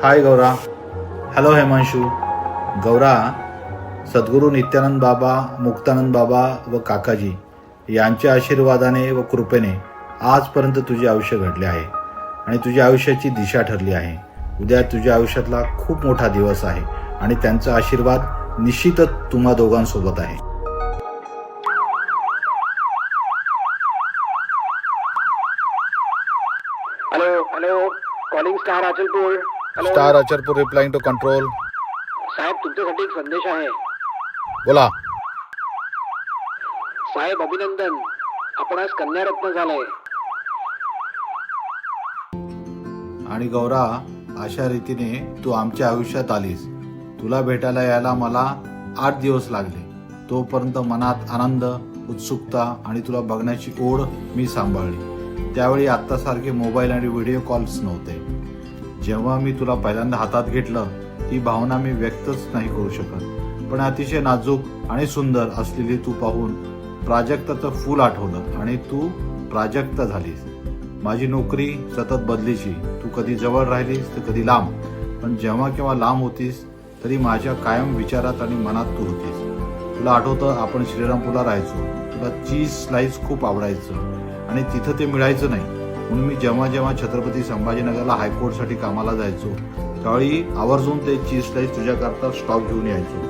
हाय Gaura. Hello Hemanshu. Gaura, सद्गुरू नित्यानंद बाबा, मुक्तानंद बाबा व काकाजी यांच्या आशीर्वादाने व कृपेने आजपर्यंत तुझे आयुष्य घडले आहे आणि तुझ्या आयुष्याची दिशा ठरली आहे. उद्या तुझ्या आयुष्यातला खूप मोठा दिवस आहे आणि त्यांचा आशीर्वाद निश्चितच तुम्हा दोघांसोबत आहे. Hello calling star Achalpur. Star Acharpur replying to control. साहेब, तुमच्यासाठी एक संदेश आहे. बोला. साहेब अभिनंदन, आपण आज कन्यारत्न झालाय. आणि गौरा, अशा रीतीने तू आमच्या आयुष्यात आलीस. तुला भेटायला यायला मला 8 दिवस लागले. तोपर्यंत मनात आनंद, उत्सुकता आणि तुला बघण्याची ओढ मी सांभाळली. त्यावेळी आत्तासारखे मोबाईल आणि व्हिडिओ कॉल्स नव्हते. जेव्हा मी तुला पहिल्यांदा हातात घेतलं, ती भावना मी व्यक्तच नाही करू शकत. पण अतिशय नाजूक आणि सुंदर असलेली तू पाहून प्राजक्ताचं फूल आठवलं आणि तू प्राजक्त झालीस. माझी नोकरी सतत बदलीची. तू कधी जवळ राहिलीस तर कधी लांब, पण जेव्हा केव्हा लांब होतीस तरी माझ्या कायम विचारात आणि मनात तू होतीस. तुला आठवतं, आपण श्रीरामपूरला राहायचो. तुला चीज स्लाइस खूप आवडायचं आणि तिथं ते मिळायचं नाही. म्हणून मी जेव्हा छत्रपती संभाजीनगरला हायकोर्टसाठी कामाला जायचो त्यावेळी आवर्जून ते चीज स्लाइस तुझ्याकरता स्टॉक घेऊन यायचो.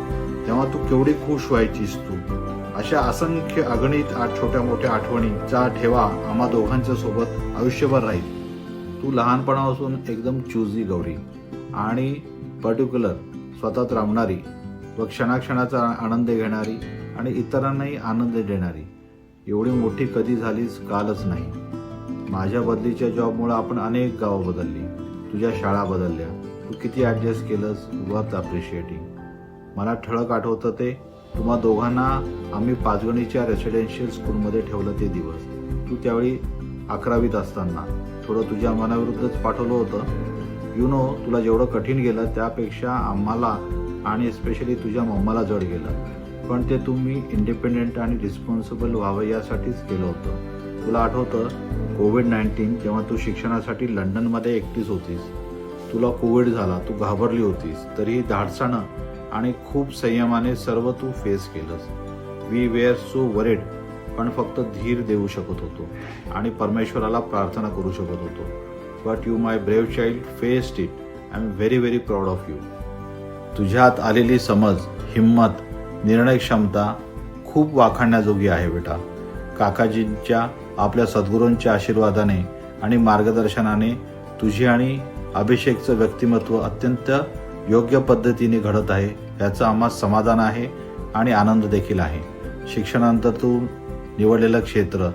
तेव्हा तू केवढी खुश व्हायचीस. तू अशा असंख्य अगणित छोट्या मोठ्या आठवणीचा ठेवा आम्हा दोघांच्या सोबत आयुष्यभर राहील. तू लहानपणापासून एकदम चूजी गौरी आणि पर्टिक्युलर स्वतःत रमणारी व क्षणाक्षणाचा आनंद घेणारी आणि इतरांनाही आनंद देणारी. एवढी मोठी कधी झालीच कालच नाही. माझ्या बदलीच्या जॉबमुळे आपण अनेक गावं बदलली, तुझ्या शाळा बदलल्या. तू किती ॲडजस्ट केलंस, वर्थ अप्रिशिएटिंग. मला ठळक आठवतं ते तुम्हा दोघांना आम्ही पाचगणीच्या रेसिडेन्शियल स्कूलमध्ये ठेवलं ते दिवस. तू त्यावेळी 11वीत असताना थोडं तुझ्या मनाविरुद्धच पाठवलं होतं. तुला जेवढं कठीण गेलं त्यापेक्षा आम्हाला आणि स्पेशली तुझ्या मम्माला जड गेलं. पण ते तुम्ही इंडिपेंडेंट आणि रिस्पॉन्सिबल व्हावं यासाठीच केलं होतं. तुला आठवतं, कोविड-19 जेव्हा तू शिक्षणासाठी लंडनमध्ये एकटीच होतीस. तुला कोविड झाला, तू घाबरली होतीस, तरीही धाडसानं आणि खूप संयमाने सर्व तू फेस केलंस. वी वेअर सो वरीड, पण फक्त धीर देऊ शकत होतो आणि परमेश्वराला प्रार्थना करू शकत होतो. But you my brave child faced it. I am very very proud of you. तुझ्यात आलेली समज, हिंमत, निर्णय क्षमता खूप वाखाणण्याजोगी आहे बेटा. काकाजींच्या, आपल्या सद्गुरूंच्या आशीर्वादाने आणि मार्गदर्शनाने तुझी आणि अभिषेकचं व्यक्तिमत्व अत्यंत योग्य पद्धतीने घडत आहे याचं आम्हा समाधान आहे आणि आनंद देखील आहे. शिक्षणानंतर तू निवडलेलं क्षेत्र,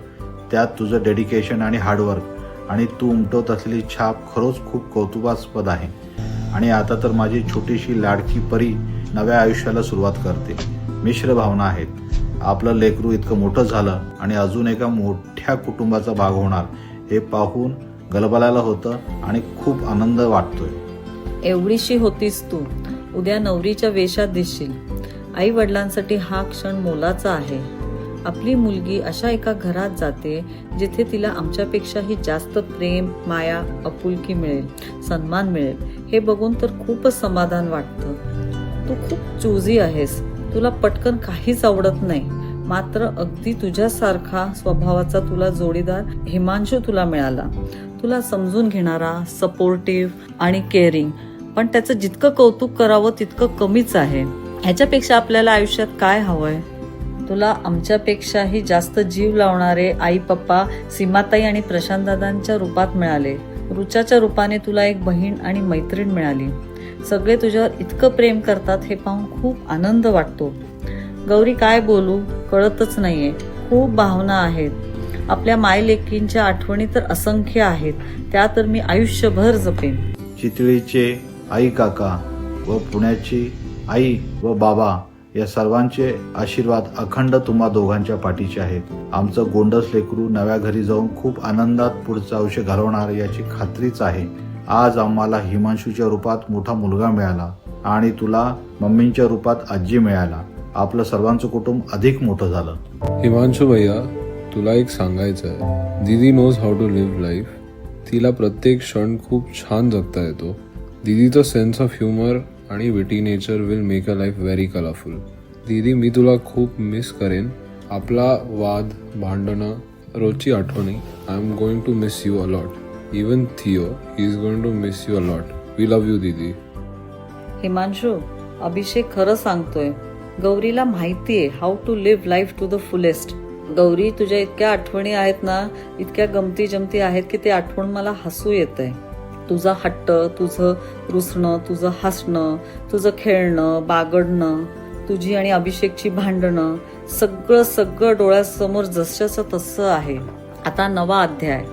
त्यात तुझं डेडिकेशन आणि हार्डवर्क आणि तू उमटवत असलेली छाप खरोच खूप कौतुकास्पद आहे. आणि आता तर माझी छोटीशी लाडकी परी नव्या आयुष्याला सुरुवात करते. मिश्र भावना आहेत. आपलं लेकरू इतकं मोठं झालं आणि अजून एका मोठ्या कुटुंबाचा भाग होणार हे पाहून गलबलायला होतं आणि खूप आनंद वाटतोय. एवढीशी होतीस तू, उद्या नवरीच्या वेशात दिसशील. आई वडिलांसाठी हा क्षण मोलाचा आहे. आपली मुलगी अशा एका घरात जाते जिथे तिला आमच्यापेक्षाही जास्त प्रेम, माया, आपुलकी मिळेल, सन्मान मिळेल. हे बघून तर खूपच समाधान वाटतं. तू खूप चूजी आहेस. तुला पटकन काहीच आवडत नाही. मात्र अगदी तुझ्यासारखा स्वभावाचा तुला जोडीदार हिमांशू तुला मिळाला. तुला समजून घेणारा, सपोर्टिव्ह आणि केअरिंग. पण त्याचं जितकं कौतुक करावं तितकं कमीच आहे. ह्याच्यापेक्षा आपल्याला आयुष्यात काय हवंय? तुला आमच्यापेक्षाही जास्त जीव लावणारे आई पप्पा सीमाताई आणि प्रशांत दादांच्या रूपात मिळाले. रुचाच्या रूपाने तुला एक बहीण आणि मैत्रीण मिळाली. सगळे तुझ्यावर इतकं प्रेम करतात हे पाहून खूप आनंद वाटतो. गौरी, काय बोलू कळतच नाहीये. खूप भावना आहेत. आपल्या मायलेकींच्या आठवणी तर असंख्य आहेत. त्या तर मी आयुष्यभर जपेन. चितळीचे आई काका व पुण्याची आई व बाबा या सर्वांचे आशीर्वाद अखंड तुम्हा दोघांच्या पाठीचे आहेत. आमचं गोंडस लेकरू नव्या घरी जाऊन खूप आनंदात पुढचं आयुष्य घालवणार याची खात्रीच आहे. आज आम्हाला हिमांशूच्या रूपात मोठा मुलगा मिळाला आणि तुला मम्मींच्या रूपात आजी मिळाला. आपलं सर्वांचं कुटुंब अधिक मोठं झालं. हिमांशू भैया, तुला एक सांगायचं आहे. दीदी knows how to live life. तिला प्रत्येक क्षण खूप छान जगता येतो. दीदीचं सेन्स ऑफ ह्युमर आणि विटी nature will make a life very colourful. दीदी मी तुला खूप मिस करेन. आपला वाद भांडणं रोजची आठवणी. I am going to miss you a lot. Even though he is going to miss you a lot. We love you didi. Himanshu, Abhishek खरं सांगतोय. गौरीला माहितीये how to live life to the fullest. Gauri, तुझ्या इतक्या आठवणी आहेत ना, इतक्या गमती जमती आहेत की ते आठवण मला हसू येतंय. तुझा हट्ट, तुझं रुसणं, तुझं हसणं, तुझं खेळणं, बागडणं, तुझी आणि अभिषेकची भांडणं, सगळं सगळं डोळ्यासमोर जसंचं तसं आहे. आता नवा अध्याय.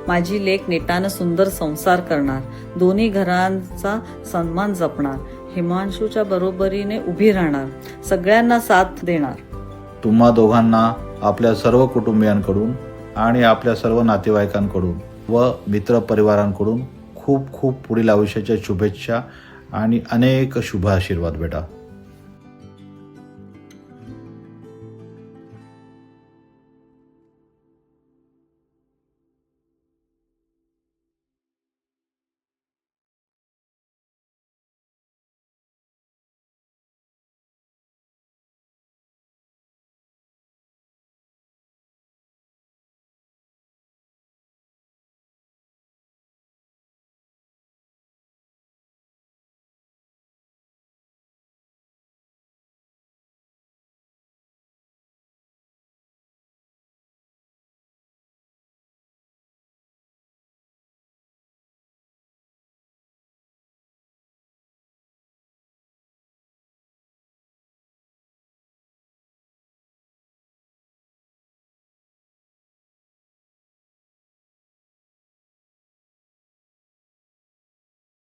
माझी लेक नेटानं सुंदर संसार करणार, दोन्ही घरांचा सन्मान जपणार, हिमांशूच्या बरोबरीने उभी राहणार, सगळ्यांना साथ देणार. तुम्हा दोघांना आपल्या सर्व कुटुंबियांकडून आणि आपल्या सर्व नातेवाईकांकडून व मित्र परिवारांकडून खूप खूप पुढील आयुष्याच्या शुभेच्छा आणि अनेक शुभ आशीर्वाद बेटा.